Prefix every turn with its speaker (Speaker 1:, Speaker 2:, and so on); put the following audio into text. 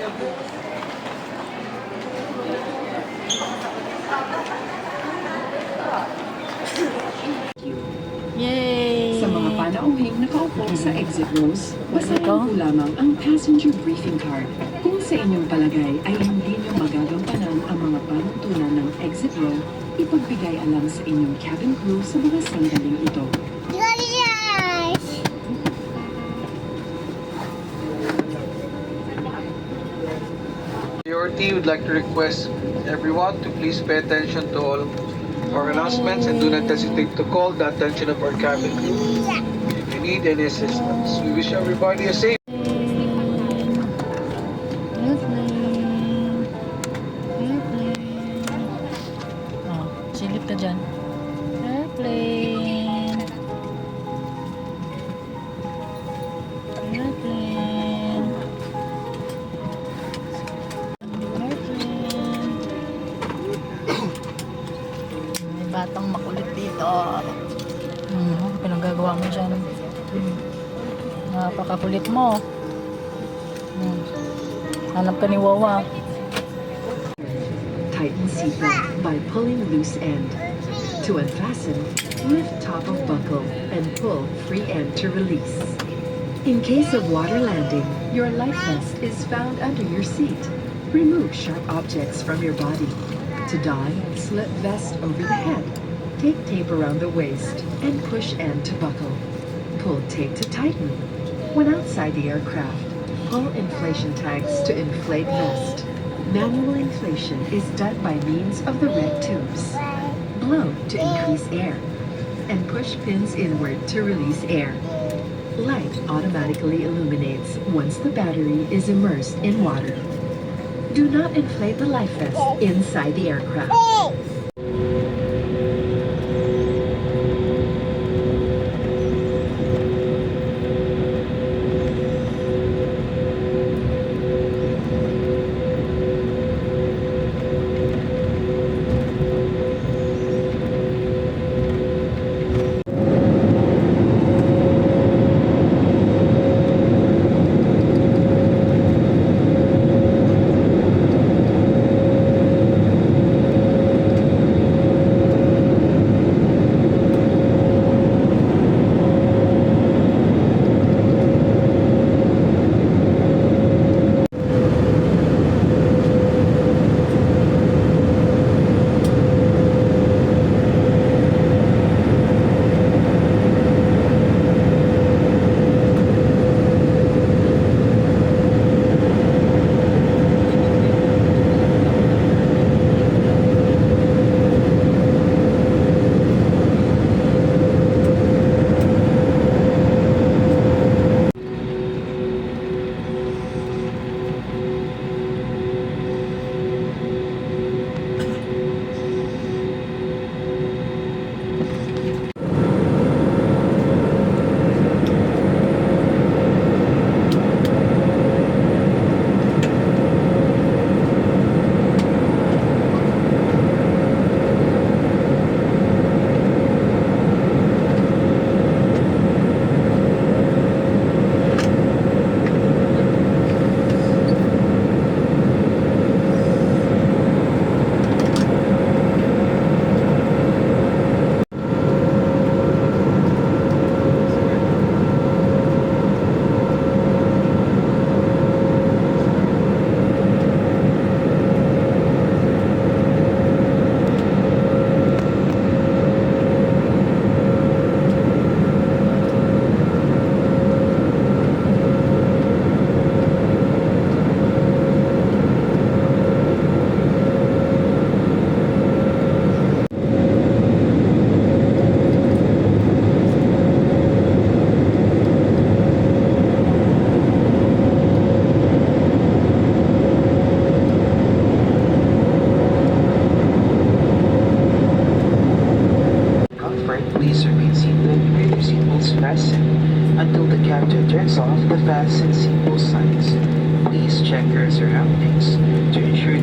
Speaker 1: Yay!
Speaker 2: Sa mga panauhing nakaupo sa exit rows, basahin po lamang ang passenger briefing card. Kung sa inyong palagay ay hindi nyo magagampanan ang mga panuntunan ng exit row, ipagbigay alam sa inyong cabin crew sa mga sandaling ito.
Speaker 3: Priority would like to request everyone to please pay attention to all our announcements and do not hesitate to call the attention of our cabin crew if you need any assistance. We wish everybody a safe.
Speaker 1: Oh, silip ka dyan. Airplane. Airplane. May batang makulit dito. Pinanggagawa mo dyan. Napakakulit mo. Hanap ka ni Wawa.
Speaker 2: Tighten seatbelt by pulling loose end. To unfasten, lift top of buckle and pull free end to release. In case of water landing, your life vest is found under your seat. Remove sharp objects from your body. To don, slip vest over the head. Take tape around the waist and push end to buckle. Pull tape to tighten. When outside the aircraft, pull inflation tags to inflate vest. Manual inflation is done by means of the red tubes. Blow to increase air, and push pins inward to release air. Light automatically illuminates once the battery is immersed in water. Do not inflate the life vest inside the aircraft.
Speaker 4: Please remain seated with your seatbelts fastened until the captain turns off the fasten seatbelt signs. Please check your surroundings to ensure